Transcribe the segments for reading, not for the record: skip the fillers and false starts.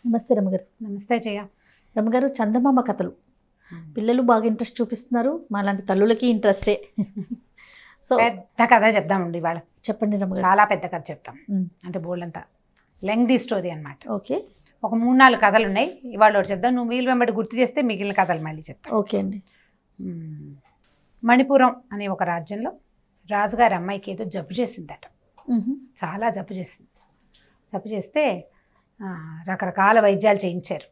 నమస్తే రమగారు. నమస్తే జయ. రమగారు, చందమామ కథలు పిల్లలు బాగా ఇంట్రెస్ట్ చూపిస్తున్నారు. మాలాంటి తల్లులకి ఇంట్రెస్టే. సో పెద్ద కథ చెప్దామండి ఇవాళ. చెప్పండి రమగారు. చాలా పెద్ద కథ చెప్తాం. అంటే బోల్డంతా లెంగ్దీ స్టోరీ అనమాట. ఓకే, ఒక 3-4 కథలు ఉన్నాయి. ఇవాళ ఒకటి చెప్దాం. నువ్వు వీలు వెంబడి గుర్తు చేస్తే మిగిలిన కథలు మళ్ళీ చెప్తాం. ఓకే అండి. మణిపురం అనే ఒక రాజ్యంలో రాజుగారి అమ్మాయికి ఏదో జబ్బు చేసిందట. చాలా జబ్బు చేసింది. జబ్బు చేస్తే రకరకాల వైద్యాలు చేయించారు.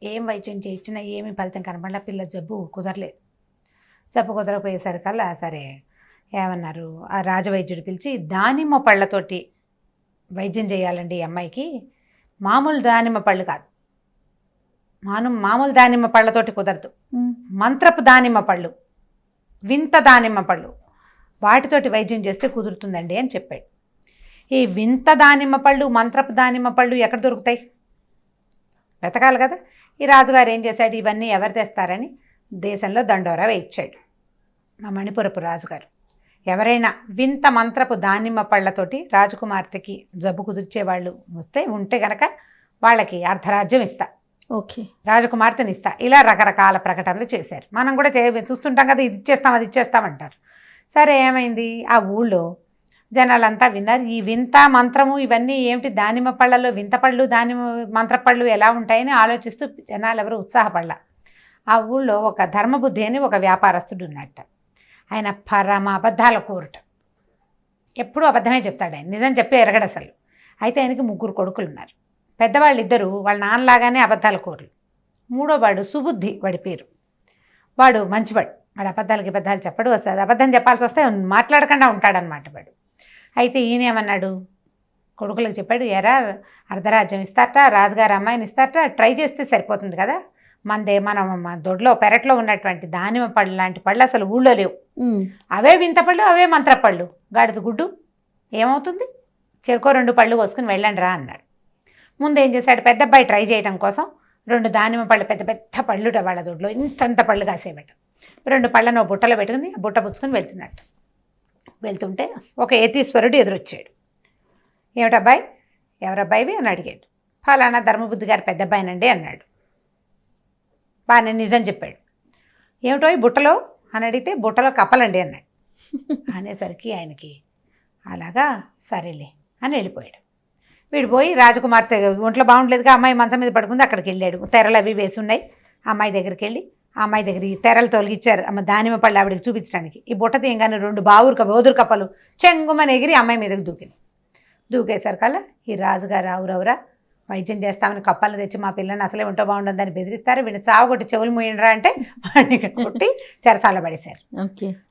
ఏం వైద్యం చేయించినా ఏమీ ఫలితం కనపడలా. పిల్ల జబ్బు కుదరలేదు. జబ్బు కుదరకపోయేసరికల్లా సరే ఏమన్నారు, ఆ రాజవైద్యుడు పిలిచి దానిమ్మ పళ్ళతోటి వైద్యం చేయాలండి ఈ అమ్మాయికి. మామూలు దానిమ్మ పళ్ళు కాదు, మామూలు దానిమ్మ పళ్ళతోటి కుదరదు. మంత్రపు దానిమ్మ పళ్ళు, వింత దానిమ్మ పళ్ళు, వాటితోటి వైద్యం చేస్తే కుదురుతుందండి అని చెప్పాడు. ఈ వింత దానిమ్మ పళ్ళు, మంత్రపు దానిమ్మ పళ్ళు ఎక్కడ దొరుకుతాయి? వెతకాలి కదా. ఈ రాజుగారు ఏం చేశాడు, ఇవన్నీ ఎవరు తెస్తారని దేశంలో దండోరా వేయించాడు. మా మణిపురపు రాజుగారు ఎవరైనా వింత మంత్రపు దానిమ్మ పళ్ళతోటి రాజకుమార్తెకి జబ్బు కుదిర్చేవాళ్ళు ఉంటే గనక వాళ్ళకి అర్ధరాజ్యం ఇస్తా, ఓకే, రాజకుమార్తెని ఇస్తా, ఇలా రకరకాల ప్రకటనలు చేశారు. మనం కూడా చూస్తుంటాం కదా, ఇది ఇచ్చేస్తాం అది ఇచ్చేస్తామంటారు. సరే ఏమైంది, ఆ ఊళ్ళో జనాలంతా విన్నారు. ఈ వింత మంత్రము ఇవన్నీ ఏమిటి, దానిమ్మ పళ్ళలో వింత పళ్ళు దానిమ్మ మంత్రపళ్ళు ఎలా ఉంటాయని ఆలోచిస్తూ జనాలు ఎవరు ఉత్సాహపడల. ఆ ఊళ్ళో ఒక ధర్మబుద్ధి అని ఒక వ్యాపారస్తుడు ఉన్నట్ట. ఆయన పరమ అబద్ధాల కోరుట, ఎప్పుడూ అబద్ధమే చెప్తాడు. ఆయన నిజం చెప్పే ఎరగడు అసలు. అయితే ఆయనకి 3 కొడుకులు ఉన్నారు. పెద్దవాళ్ళు 2 వాళ్ళ నాన్నలాగానే అబద్ధాల కోరులు. 3వ వాడు సుబుద్ధి, వాడి పేరు. వాడు మంచివాడు. వాడు అబద్ధాలు చెప్పడు. అసలు అబద్ధం చెప్పాల్సి వస్తే మాట్లాడకుండా ఉంటాడనమాట వాడు. అయితే ఈయనేమన్నాడు, కొడుకులకు చెప్పాడు, ఎరా అర్ధరాజ్యం ఇస్తారట, రాజుగారి అమ్మాయిని ఇస్తారట, ట్రై చేస్తే సరిపోతుంది కదా. మన దొడ్లో పెరట్లో ఉన్నటువంటి దానిమ్మ పళ్ళు లాంటి పళ్ళు అసలు ఊళ్ళో లేవు. అవే వింత పళ్ళు, అవే మంత్రపళ్ళు, గాడిద గుడ్డు, ఏమవుతుంది, చెరుకో 2 పళ్ళు కోసుకుని వెళ్ళండి రా అన్నాడు. ముందు ఏం చేశాడు, పెద్ద అబ్బాయి ట్రై చేయడం కోసం 2 దానిమ్మ పళ్ళు, పెద్ద పెద్ద పళ్ళుట వాళ్ళ దొడ్లో, ఇంతంత పళ్ళు కాసేబట్ట. 2 పళ్ళను బుట్టలో పెట్టుకుని బుట్ట పుచ్చుకొని వెళ్తున్నట్టు. వెళ్తుంటే ఒక యతీశ్వరుడు ఎదురొచ్చాడు. ఏమిటబ్బాయి, ఎవరబ్బాయివి అని అడిగాడు. ఫలానా ధర్మబుద్ధి గారి పెద్ద అబ్బాయినండి అన్నాడు. బాగా నిజం చెప్పాడు. ఏమిటో ఈ బుట్టలో అని అడిగితే, బుట్టలో కప్పలండి అన్నాడు. అనేసరికి ఆయనకి అలాగా సరేలే అని వెళ్ళిపోయాడు. వీడు పోయి రాజకుమార్తె ఒంట్లో బాగుండలేదుగా, అమ్మాయి మంచం మీద పడుకుంది, అక్కడికి వెళ్ళాడు. తెరలు అవి వేసి ఉన్నాయి. అమ్మాయి దగ్గరికి వెళ్ళి ఆ అమ్మాయి దగ్గర ఈ తెరలు తొలగిచ్చారు. అమ్మ దానిమ్మ పళ్ళు ఆవిడకి చూపించడానికి. ఈ బుట్ట తీయంగానే 2 ఓదురు కప్పలు చెంగుమని ఎగిరి అమ్మాయి మీదకి దూకేసరికల్లా ఈ రాజుగారు ఆవురవురా వైద్యం చేస్తామని కప్పలు తెచ్చి మా పిల్లని అసలే ఉంటో బాగుండదని బెదిరిస్తారు, వీళ్ళు చావగొట్టి చెవులు మూయండ్రా అంటే వాడిని కొట్టి చెరసాల పడేశారు.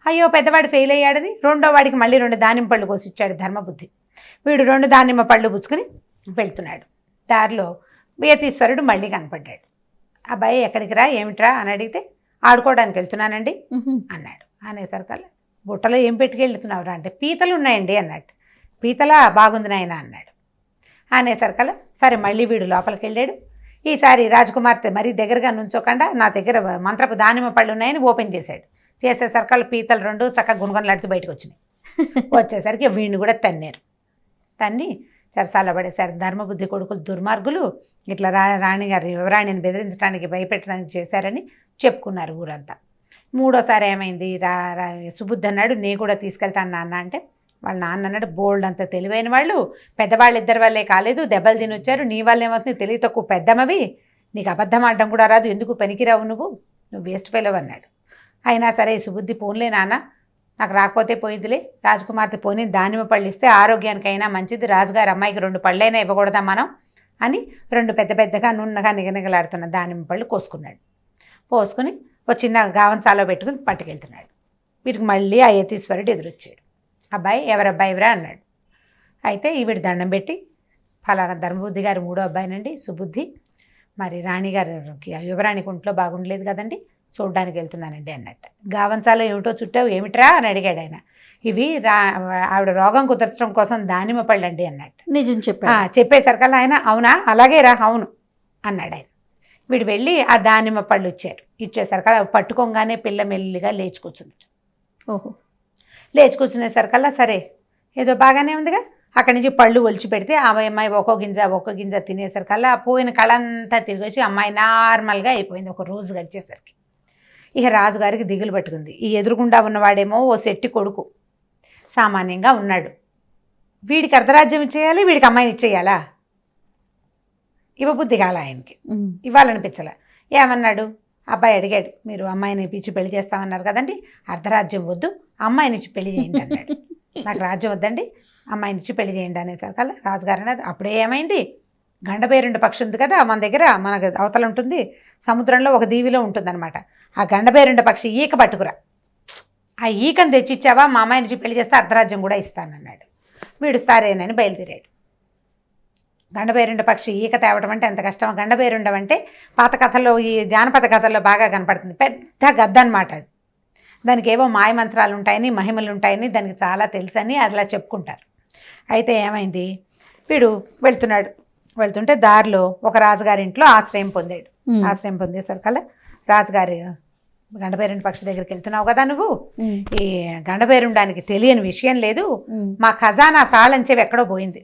అయ్యో పెద్దవాడు ఫెయిల్ అయ్యాడని 2వ వాడికి మళ్ళీ 2 దానిమ్మ పళ్ళు కోసి ఇచ్చాడు ధర్మబుద్ధి. వీడు 2 దానిమ్మ పళ్ళు పుచ్చుకుని వెళ్తున్నాడు. దారిలో యతీశ్వరుడు మళ్ళీ కనపడ్డాడు. అబ్బాయి ఎక్కడికి రా, ఏమిట్రా అని అడిగితే, ఆడుకోవడానికి వెళ్తున్నానండి అన్నాడు. అనేసరికల్లా బుట్టలో ఏం పెట్టుకెళ్తున్నావురా అంటే, పీతలు ఉన్నాయండి అన్నట్టు. పీతలా, బాగుంది నాయన అన్నాడు. అనేసరికల్లా సరే మళ్ళీ వీడు లోపలికి వెళ్ళాడు. ఈసారి రాజకుమార్తె మరీ దగ్గరగా నుంచోకుండా నా దగ్గర మంత్రపు దానిమ్మ పళ్ళు ఉన్నాయని ఓపెన్ చేశాడు. చేసేసరికల్లా పీతలు 2 చక్కగా గుణగుణలాడుతూ బయటకు వచ్చినాయి. వచ్చేసరికి వీడిని కూడా తన్నారు. తన్ని చెరసాల పడేశారు. ధర్మబుద్ధి కొడుకులు దుర్మార్గులు ఇట్లా రాణిగారి యువరాణిని బెదిరించడానికి భయపెట్టడానికి చేశారని చెప్పుకున్నారు ఊరంతా. 3వసారి ఏమైంది, సుబుద్ధి అన్నాడు, నేను కూడా తీసుకెళ్తాను నాన్న అంటే, వాళ్ళ నాన్న అన్నాడు, బోల్డ్ అంత తెలివైన వాళ్ళు, పెద్దవాళ్ళు 2 వల్లే కాలేదు, దెబ్బలు తినొచ్చారు, నీ వల్ల ఏమవుతుంది, తెలివి తక్కువ పెద్దమవి, నీకు అబద్ధం ఆడడం కూడా రాదు, ఎందుకు పనికిరావు, నువ్వు వేస్ట్ ఫెలో అన్నాడు. అయినా సరే సుబుద్ధి పోన్లే నాన్న, నాకు రాకపోతే పోయిందిలే, రాజకుమార్తె పోనీ దానిమ్మ పళ్ళు ఇస్తే ఆరోగ్యానికైనా మంచిది, రాజుగారి అమ్మాయికి 2 పళ్ళైనా ఇవ్వకూడదా మనం అని 2 పెద్ద పెద్దగా నున్నగా నిగనిగలాడుతున్న దానిమ్మ పళ్ళు కోసుకున్నాడు. పోసుకుని ఒక చిన్న గావంచాలో పెట్టుకుని పట్టుకెళ్తున్నాడు. వీటికి మళ్ళీ ఆ యతీశ్వరుడు ఎదురొచ్చాడు. అబ్బాయి ఎవరబ్బాయిరా అన్నాడు. అయితే ఈవిడ దండం పెట్టి, ఫలానా ధర్మబుద్ధి గారు 3వ అబ్బాయినండి సుబుద్ధి, మరి రాణిగారికి యువరాణికి ఒంట్లో బాగుండలేదు కదండి, చూడ్డానికి వెళ్తున్నానండి అన్నట్టు. గావంచాలో ఏమిటో చుట్టావు, ఏమిట్రా అని అడిగాడు ఆయన. ఇవి ఆవిడ రోగం కుదర్చడం కోసం దానిమ్మ పళ్ళు అండి అన్నట్టు. నిజం చెప్పేసరికల్లా ఆయన అవునా అలాగే రా అవును అన్నాడు ఆయన. వీడు వెళ్ళి ఆ దానిమ్మ పళ్ళు ఇచ్చేసరికల్లా పట్టుకోగానే పిల్ల మెల్లిగా లేచి కూర్చుంది. ఓహో, లేచి కూర్చునేసరికల్లా సరే ఏదో బాగానే ఉందిగా, అక్కడి నుంచి పళ్ళు ఒలిచి పెడితే ఆ అమ్మాయి ఒక్కో గింజ తినేసరికల్లా ఆ పోయిన కళ అంతా తిరిగి వచ్చి అమ్మాయి నార్మల్గా అయిపోయింది. ఒక రోజు గడిచేసరికి ఇక రాజుగారికి దిగులు పట్టుకుంది. ఈ ఎదురుగుండా ఉన్నవాడేమో ఓ శెట్టి కొడుకు, సామాన్యంగా ఉన్నాడు. వీడికి అర్ధరాజ్యం ఇచ్చేయాలి, వీడికి అమ్మాయిని ఇచ్చేయాలా? ఇవ్వబుద్ధి కాల ఆయనకి, ఇవ్వాలనిపించలే. ఏమన్నాడు, అబ్బాయి అడిగాడు, మీరు అమ్మాయిని ఇచ్చి పెళ్లి చేస్తామన్నారు కదండి, అర్ధరాజ్యం వద్దు, అమ్మాయిని ఇచ్చి పెళ్లి చేయండి అన్నాడు. నాకు రాజ్యం వద్దండి, అమ్మాయిని ఇచ్చి పెళ్లి చేయండి అనేసరికల్లా రాజుగారు అన్నారు. అప్పుడే ఏమైంది, గండబేరుండ పక్షి ఉంది కదా మన దగ్గర, మనకు అవతల ఉంటుంది, సముద్రంలో ఒక దీవిలో ఉంటుందన్నమాట. ఆ గండబేరుండ పక్షి ఈక పట్టుకురా, ఆ ఈకను తెచ్చిచ్చావా మా అమ్మాయి నుంచి పెళ్లి చేస్తే అర్ధరాజ్యం కూడా ఇస్తానన్నాడు. వీడు సరేనని బయలుదేరాడు. గండబేరుండ పక్షి ఈక తేవటం అంటే ఎంత కష్టం. గండబేరుండం అంటే పాత కథల్లో, ఈ జానపద కథల్లో బాగా కనపడుతుంది. పెద్ద గద్ద అనమాట అది. దానికి ఏవో మాయమంత్రాలు ఉంటాయని, మహిమలు ఉంటాయని దానికి చాలా తెలుసని అలా చెప్పుకుంటారు. అయితే ఏమైంది, వీడు వెళ్తుంటే దారిలో ఒక రాజుగారింట్లో ఆశ్రయం పొందాడు. ఆశ్రయం పొందేసరికల్లా రాజుగారి గండబేరుండ పక్షి దగ్గరికి వెళ్తున్నావు కదా నువ్వు, ఈ గండబేరుండానికి తెలియని విషయం లేదు, మా ఖజానా తాళం చెవి ఎక్కడో పోయింది,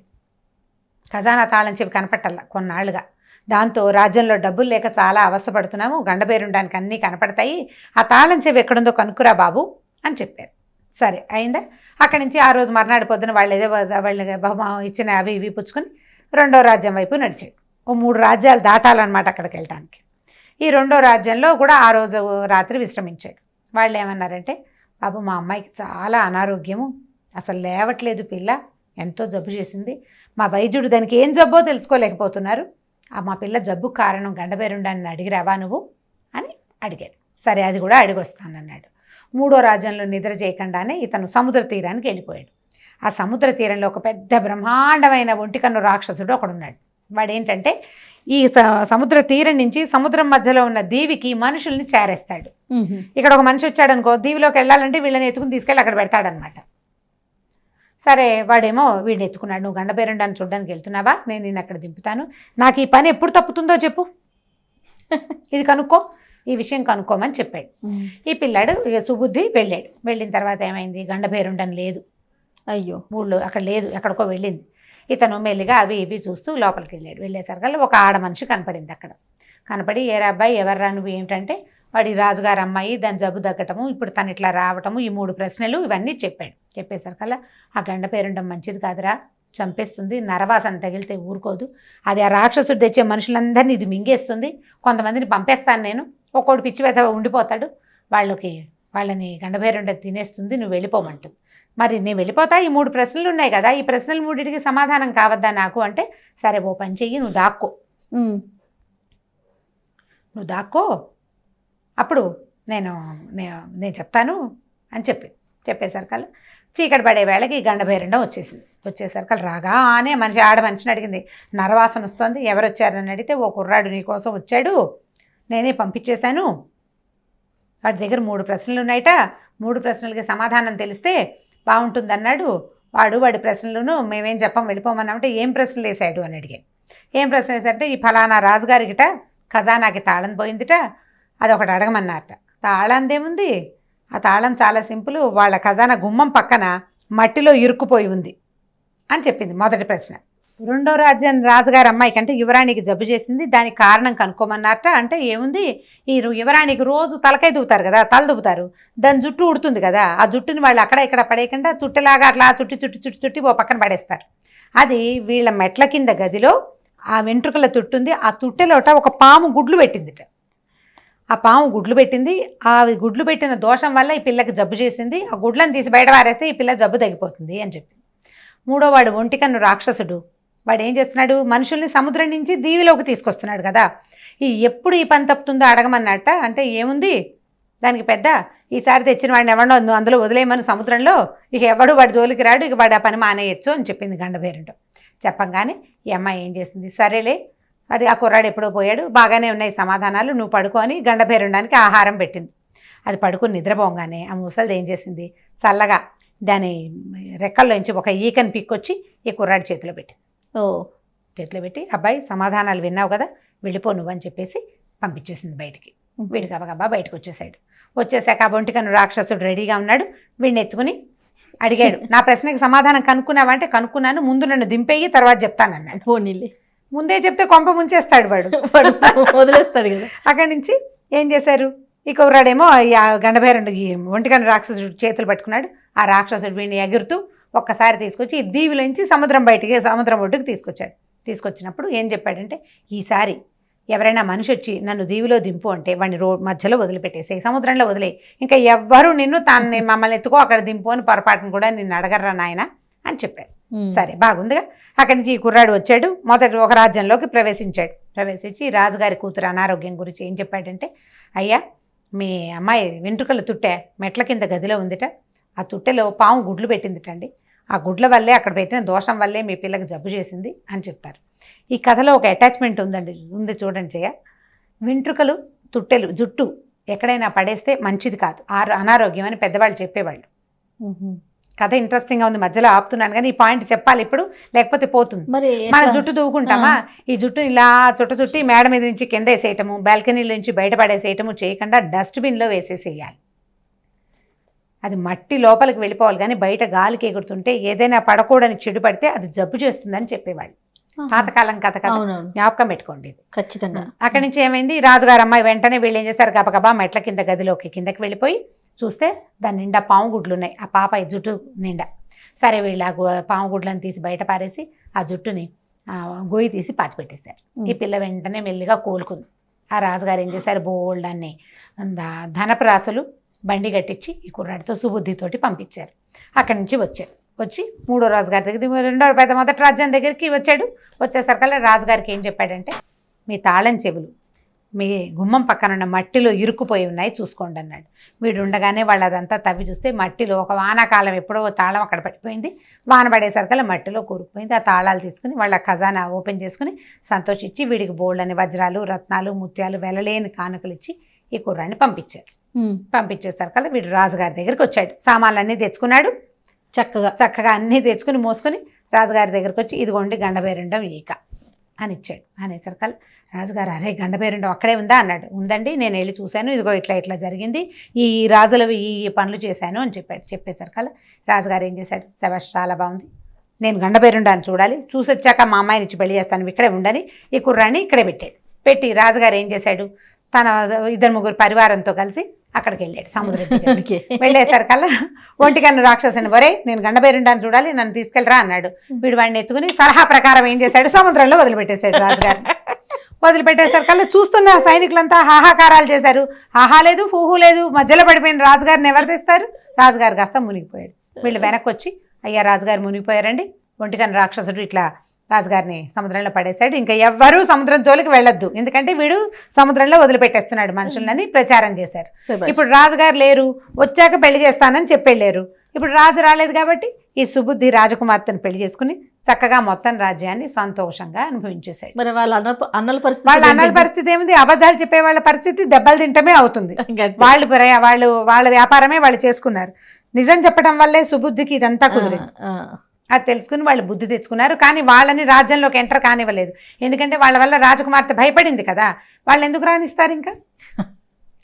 ఖజానా తాళం చెవి కనపట్టాల కొన్నాళ్ళుగా, దాంతో రాజ్యంలో డబ్బులు లేక చాలా అవస్థపడుతున్నాము, గండబేరుండానికి అన్నీ కనపడతాయి, ఆ తాళం చెవి ఎక్కడుందో కనుక్కురా బాబు అని చెప్పారు. సరే అయిందా. అక్కడి నుంచి ఆ రోజు మర్నాడు పొద్దున వాళ్ళు ఏదో వాళ్ళ బహుమానం ఇచ్చిన అవి ఇవి పుచ్చుకొని రెండో రాజ్యం వైపు నడిచాడు. ఓ 3 రాజ్యాలు దాటాలన్నమాట అక్కడికి వెళ్ళటానికి. ఈ రెండో రాజ్యంలో కూడా ఆ రోజు రాత్రి విశ్రమించాడు. వాళ్ళు ఏమన్నారంటే, బాబు మా అమ్మాయికి చాలా అనారోగ్యము, అసలు లేవట్లేదు పిల్ల, ఎంతో జబ్బు చేసింది, మా వైద్యుడు దానికి ఏం జబ్బో తెలుసుకోలేకపోతున్నారు, మా పిల్ల జబ్బు కారణం గండబేరుండాన్ని అడిగిరావా నువ్వు అని అడిగాడు. సరే అది కూడా అడిగొస్తానన్నాడు. 3వ రాజ్యంలో నిద్ర చేయకుండానే ఇతను సముద్ర తీరానికి వెళ్ళిపోయాడు. ఆ సముద్ర తీరంలో ఒక పెద్ద బ్రహ్మాండమైన ఒంటికన్ను రాక్షసుడు ఒకడున్నాడు. వాడు ఏంటంటే ఈ సముద్ర తీరం నుంచి సముద్రం మధ్యలో ఉన్న దీవికి మనుషుల్ని చేరేస్తాడు. ఇక్కడ ఒక మనిషి వచ్చాడు అనుకో, దీవిలోకి వెళ్ళాలంటే వీళ్ళని ఎత్తుకుని తీసుకెళ్ళి అక్కడ పెడతాడనమాట. సరే వాడేమో వీడిని ఎత్తుకున్నాడు, నువ్వు గండబేరుండాన్ని చూడడానికి వెళ్తున్నావా, నేను నిన్ను అక్కడ దింపుతాను, నాకు ఈ పని ఎప్పుడు తప్పుతుందో చెప్పు, ఇది కనుక్కో, ఈ విషయం కనుక్కోమని చెప్పాడు. ఈ పిల్లాడు ఇక సుబుద్ధి వెళ్ళాడు. వెళ్ళిన తర్వాత ఏమైంది, గండబేరుండని లేదు, అయ్యో ఊళ్ళో అక్కడ లేదు, ఎక్కడికో వెళ్ళింది. ఇతను మెల్లిగా అవి ఇవి చూస్తూ లోపలికి వెళ్ళాడు. వెళ్ళేసరికల్లా ఒక ఆడ మనిషి కనపడింది అక్కడ. కనపడి, ఏరా అబ్బాయి ఎవర్రా నువ్వు ఏమిటంటే, వాడి రాజుగారు అమ్మాయి, దాని జబ్బు తగ్గటము, ఇప్పుడు తను ఇట్లా రావటము, ఈ 3 ప్రశ్నలు ఇవన్నీ చెప్పాడు. చెప్పేసరికల్లా ఆ గండబేరుండం మంచిది కాదురా, చంపేస్తుంది, నరవాసన తగిలితే ఊరుకోదు, అది ఆ రాక్షసుడు తెచ్చే మనుషులందరినీ ఇది మింగేస్తుంది, కొంతమందిని పంపేస్తాను నేను, ఒక్కోడు పిచ్చి వెధవ ఉండిపోతాడు, వాళ్ళని గండబేరుండ తినేస్తుంది, నువ్వు వెళ్ళిపోమంటుంది. మరి నేను వెళ్ళిపోతా, ఈ 3 ప్రశ్నలు ఉన్నాయి కదా, ఈ ప్రశ్నలు 3టికి సమాధానం కావద్దా నాకు అంటే, సరే ఓ పని చెయ్యి, నువ్వు దాక్కో, అప్పుడు నేను చెప్తాను అని చెప్పేసరికల్లా చీకటి పడే వేళకి గండబేరుండం వచ్చేసరికల్లా రాగానే ఆడ మనిషిని అడిగింది, నరవాసన వస్తుంది, ఎవరు వచ్చారని అడిగితే, ఓ కుర్రాడు నీ కోసం వచ్చాడు, నేనే పంపించేశాను, వాడి దగ్గర 3 ప్రశ్నలు ఉన్నాయట, 3 ప్రశ్నలకి సమాధానం తెలిస్తే బాగుంటుందన్నాడు, వాడి ప్రశ్నలను మేమేం చెప్పం వెళ్ళిపోమన్నామంటే, ఏం ప్రశ్నలు వేశాడు అని అడిగాడు. ఏం ప్రశ్న వేశారంటే, ఈ ఫలానా రాజుగారికిట ఖజానాకి తాళం పోయిందిట, అదొకటి అడగమన్నారట. తాళందేముంది, ఆ తాళం చాలా సింపుల్, వాళ్ళ ఖజానా గుమ్మం పక్కన మట్టిలో ఇరుక్కుపోయి ఉంది అని చెప్పింది మొదటి ప్రశ్న. రెండో రాజ్యం రాజుగారి అమ్మాయి కంటే యువరాణికి జబ్బు చేసింది, దానికి కారణం కనుక్కోమన్నారట. అంటే ఏముంది, ఈ యువరాణికి రోజు తలకాయ దువ్వుతారు కదా, తల దువ్వుతారు, దాని జుట్టు ఉడుతుంది కదా, ఆ జుట్టుని వాళ్ళు అక్కడ ఇక్కడ పడేయకుండా తుట్టెలాగా అట్లా చుట్టి ఓ పక్కన పడేస్తారు. అది వీళ్ళ మెట్ల కింద గదిలో ఆ వెంట్రుకల తుట్టుంది, ఆ తుట్టెలోట ఒక పాము గుడ్లు పెట్టిందిట. ఆ పాము గుడ్లు పెట్టింది, ఆ గుడ్లు పెట్టిన దోషం వల్ల ఈ పిల్లకి జబ్బు చేసింది, ఆ గుడ్లను తీసి బయట వారేస్తే ఈ పిల్ల జబ్బు తగ్గిపోతుంది అని చెప్పి. 3వ వాడు ఒంటికన్ను రాక్షసుడు, వాడు ఏం చేస్తున్నాడు, మనుషుల్ని సముద్రం నుంచి దీవిలోకి తీసుకొస్తున్నాడు కదా, ఎప్పుడు ఈ పని తప్పుతుందో అడగమన్నట్ట. అంటే ఏముంది దానికి పెద్ద, ఈసారి తెచ్చిన వాడిని ఎవడో అందులో వదిలేయమని సముద్రంలో, ఇక ఎవడు వాడి జోలికి రాడు, ఇక వాడు ఆ పని మానేయచ్చు అని చెప్పింది గండబేరుండం. చెప్పంగానే ఈ అమ్మాయి ఏం చేసింది, సరేలే అది ఆ కుర్రాడు ఎప్పుడో పోయాడు, బాగానే ఉన్నాయి సమాధానాలు, నువ్వు పడుకొని గండబేరుండానికి ఆహారం పెట్టింది. అది పడుకుని నిద్రపోగానే ఆ ముసలిది ఏం చేసింది, చల్లగా దాని రెక్కల్లోంచి ఒక ఈకని పిక్కొచ్చి ఈ కుర్రాడి చేతిలో పెట్టింది. చేతిలో పెట్టి, అబ్బాయి సమాధానాలు విన్నావు కదా, వెళ్ళిపో నువ్వని చెప్పేసి పంపించేసింది బయటికి. వీడు గబగబా బయటకు వచ్చేసాడు. వచ్చేసాక ఆ ఒంటికన్ను రాక్షసుడు రెడీగా ఉన్నాడు, వీడిని ఎత్తుకుని అడిగాడు. నా ప్రశ్నకి సమాధానం కనుక్కున్నావంటే కనుక్కున్నాను, ముందు నన్ను దింపేయి తర్వాత చెప్తానన్నాడు. పోనీలే, ముందే చెప్తే కొంప ముంచేస్తాడు వాడు. వదిలేస్తాడు కదా. అక్కడి నుంచి ఏం చేశారు, ఈ కుర్రాడేమో గండభైరుడు ఒంటికన్ను రాక్షసుడు చేతులు పట్టుకున్నాడు. ఆ రాక్షసుడు వీడిని ఎగురుతూ ఒక్కసారి తీసుకొచ్చి ఈ దీవిలోంచి సముద్రం ఒడ్డుకు తీసుకొచ్చినప్పుడు ఏం చెప్పాడంటే, ఈసారి ఎవరైనా మనిషి వచ్చి నన్ను దీవిలో దింపు అంటే వాడిని మధ్యలో వదిలిపెట్టేసేయి, సముద్రంలో వదిలేయి, ఇంకా ఎవ్వరూ మమ్మల్ని ఎత్తుకో అక్కడ దింపు అని పొరపాటును కూడా నిన్ను అడగర్రా నాయన అని చెప్పాడు. సరే బాగుందిగా. అక్కడి నుంచి ఈ కుర్రాడు వచ్చాడు, మొదటి ఒక రాజ్యంలోకి ప్రవేశించి రాజుగారి కూతురు అనారోగ్యం గురించి ఏం చెప్పాడంటే, అయ్యా మీ అమ్మాయి వెంట్రుకల తుట్టె మెట్ల కింద గదిలో ఉందిట, ఆ తుట్టెలో పాము గుడ్లు పెట్టిందిటండి, ఆ గుడ్ల వల్లే అక్కడ పెట్టిన దోషం వల్లే మీ పిల్లకి జబ్బు చేసింది అని చెప్తారు. ఈ కథలో ఒక అటాచ్మెంట్ ఉంది చూడండి జయ. వెంట్రుకలు, తుట్టెలు, జుట్టు ఎక్కడైనా పడేస్తే మంచిది కాదు, అనారోగ్యం అని పెద్దవాళ్ళు చెప్పేవాళ్ళు. కథ ఇంట్రెస్టింగ్గా ఉంది, మధ్యలో ఆపుతున్నాను కానీ ఈ పాయింట్ చెప్పాలి ఇప్పుడు, లేకపోతే పోతుంది. మరి మన జుట్టు దూకుంటామా, ఈ జుట్టు ఇలా చుట్టి మేడ మీద నుంచి కింద వేసేయటము, బాల్కనీల నుంచి బయట పడేసేయటము చేయకుండా డస్ట్బిన్లో వేసేసేయాలి. అది మట్టి లోపలికి వెళ్ళిపోవాలి కానీ బయట గాలికి ఎగురుతుంటే ఏదైనా పడకూడని చెడు పడితే అది జబ్బు చేస్తుందని చెప్పేవాళ్ళు. పాతకాలం కథ జ్ఞాపకం పెట్టుకోండి ఖచ్చితంగా. అక్కడి నుంచి ఏమైంది, రాజుగారు అమ్మాయి వెంటనే వీళ్ళు ఏం చేస్తారు, గబగబా మెట్ల కింద గదిలోకి కిందకి వెళ్ళిపోయి చూస్తే దాని నిండా పాము గుడ్లు ఉన్నాయి, ఆ పాప ఈ జుట్టు నిండా. సరే వీళ్ళు ఆ పాము గుడ్లను తీసి బయట పారేసి ఆ జుట్టుని గొయ్యి తీసి పాతిపెట్టేశారు. ఈ పిల్ల వెంటనే మెల్లిగా కోలుకుంది. ఆ రాజుగారు ఏం చేశారు, బోల్డ్ అన్ని ధనపు రాసులు బండి కట్టించి ఈ కుర్రాడితో సుబుద్ధితోటి పంపించారు. అక్కడి నుంచి వచ్చి మూడో రాజుగారి దగ్గరికి, మొదటి రాజ్యం దగ్గరికి వచ్చేసరికల్లా రాజుగారికి ఏం చెప్పాడంటే, మీ తాళం చెవులు మీ గుమ్మం పక్కన ఉన్న మట్టిలో ఇరుక్కుపోయి ఉన్నాయి చూసుకోండి అన్నాడు. వీడు ఉండగానే వాళ్ళు అదంతా తవ్వి చూస్తే మట్టిలో ఒక వానాకాలం ఎప్పుడో తాళం అక్కడ పడిపోయింది, వాన పడేసరికల్లా మట్టిలో కూరుకుపోయింది. ఆ తాళాలు తీసుకుని వాళ్ళ ఖజానా ఓపెన్ చేసుకుని సంతోషించి వీడికి బోల్డని వజ్రాలు, రత్నాలు, ముత్యాలు, వెలలేని కానుకలు ఇచ్చి ఈ కుర్రాన్ని పంపించేసరికల్లా వీడు రాజుగారి దగ్గరికి వచ్చాడు. సామాన్లన్నీ తెచ్చుకున్నాడు, చక్కగా అన్నీ తెచ్చుకుని మోసుకొని రాజుగారి దగ్గరికి వచ్చి, ఇదిగోండి గండభైరుండం ఈక అని ఇచ్చాడు. అనేసరికల్లా రాజుగారు, అరే గండభైరుండం అక్కడే ఉందా అన్నాడు. ఉందండి, నేను వెళ్ళి చూశాను, ఇదిగో ఇట్లా జరిగింది, ఈ రాజులవి ఈ పనులు చేశాను అని చెప్పేసరికల్లా రాజుగారు ఏం చేశాడు, శభాష్ చాలా బాగుంది, నేను గండభైరుండాన్ని చూడాలి, చూసొచ్చాక మా అమ్మాయిని ఇచ్చి పెళ్లి చేస్తాను, ఇక్కడే ఉండని ఈ కుర్రాన్ని ఇక్కడే పెట్టి రాజుగారు ఏం చేశాడు, తన 2-3 పరివారంతో కలిసి అక్కడికి వెళ్ళాడు సముద్రం దగ్గరికి. వెళ్ళేసరికల్లా ఒంటికన్ను రాక్షసుని, వరే నేను గండభైరుండాన్ని చూడాలి, నన్ను తీసుకెళ్ళరా అన్నాడు. వీడు వాడిని ఎత్తుకుని సలహా ప్రకారం ఏం చేశాడు, సముద్రంలో వదిలిపెట్టేశాడు రాజుగారు. వదిలిపెట్టేసరికల్లా చూస్తున్న సైనికులంతా హాహాకారాలు చేశారు. హాహా లేదు, హూహూ లేదు, మధ్యలో పడిపోయిన రాజుగారిని ఎవరు తెస్తారు, రాజుగారు కాస్త మునిగిపోయాడు. వీళ్ళు వెనక్కి వచ్చి, అయ్యా రాజుగారు మునిగిపోయారండి, ఒంటికన్ను రాక్షసుడు ఇట్లా రాజుగారిని సముద్రంలో పడేశాడు, ఇంకా ఎవ్వరూ సముద్రం జోలికి వెళ్ళొద్దు, ఎందుకంటే వీడు సముద్రంలో వదిలిపెట్టేస్తున్నాడు మనుషులని ప్రచారం చేశారు. ఇప్పుడు రాజుగారు లేరు, వచ్చాక పెళ్లి చేస్తానని చెప్పెళ్ళారు. ఇప్పుడు రాజు రాలేదు కాబట్టి ఈ సుబుద్ధి రాజకుమార్తెను పెళ్లి చేసుకుని చక్కగా మొత్తం రాజ్యాన్ని సంతోషంగా అనుభవించేశాడు. మరి వాళ్ళ అన్నల పరిస్థితి ఏమిటి, అబద్ధాలు చెప్పే వాళ్ళ పరిస్థితి దెబ్బలు తింటమే అవుతుంది. వాళ్ళ వ్యాపారమే వాళ్ళు చేసుకున్నారు. నిజం చెప్పడం వల్లే సుబుద్ధికి ఇదంతా కుదిరింది. అది తెలుసుకుని వాళ్ళు బుద్ధి తెచ్చుకున్నారు. కానీ వాళ్ళని రాజ్యంలోకి ఎంటర్ కానివ్వలేదు, ఎందుకంటే వాళ్ళ వల్ల రాజకుమార్తె భయపడింది కదా, వాళ్ళు ఎందుకు రానిస్తారు, ఇంకా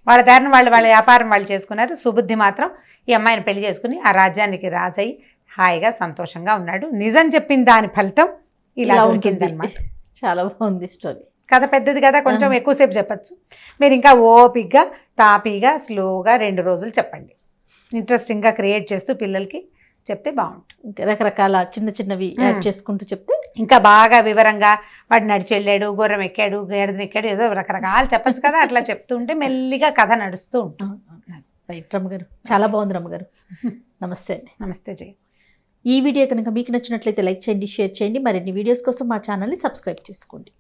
వాళ్ళ దారిని వాళ్ళ వ్యాపారం వాళ్ళు చేసుకున్నారు. సుబుద్ధి మాత్రం ఈ అమ్మాయిని పెళ్లి చేసుకుని ఆ రాజ్యానికి రాజయ్యి హాయిగా సంతోషంగా ఉన్నాడు. నిజం చెప్పిన దాని ఫలితం ఇలా ఉంటుందన్నమాట. చాలా బాగుంది స్టోరీ. కథ పెద్దది కదా, కొంచెం ఎక్కువసేపు చెప్పచ్చు. మీరు ఇంకా ఓపిక్గా తాపీగా స్లోగా 2 రోజులు చెప్పండి. ఇంట్రెస్టింగ్గా క్రియేట్ చేస్తూ పిల్లలకి చెప్తే బాగుంటుంది. రకరకాల చిన్నవి యాడ్ చేసుకుంటూ చెప్తే ఇంకా బాగా వివరంగా వాడు నడిచి వెళ్ళాడు, గుర్రం ఎక్కాడు, గేదెని ఎక్కాడు, ఏదో రకరకాలు చెప్పచ్చు కదా. అట్లా చెప్తూ ఉంటే మెల్లిగా కథ నడుస్తూ ఉంటుంది. రైట్ రమ్మగారు, చాలా బాగుంది రమ్మగారు. నమస్తే అండి. నమస్తే జయ. ఈ వీడియో కనుక మీకు నచ్చినట్లయితే లైక్ చేయండి, షేర్ చేయండి. మరిన్ని వీడియోస్ కోసం మా ఛానల్ని సబ్స్క్రైబ్ చేసుకోండి.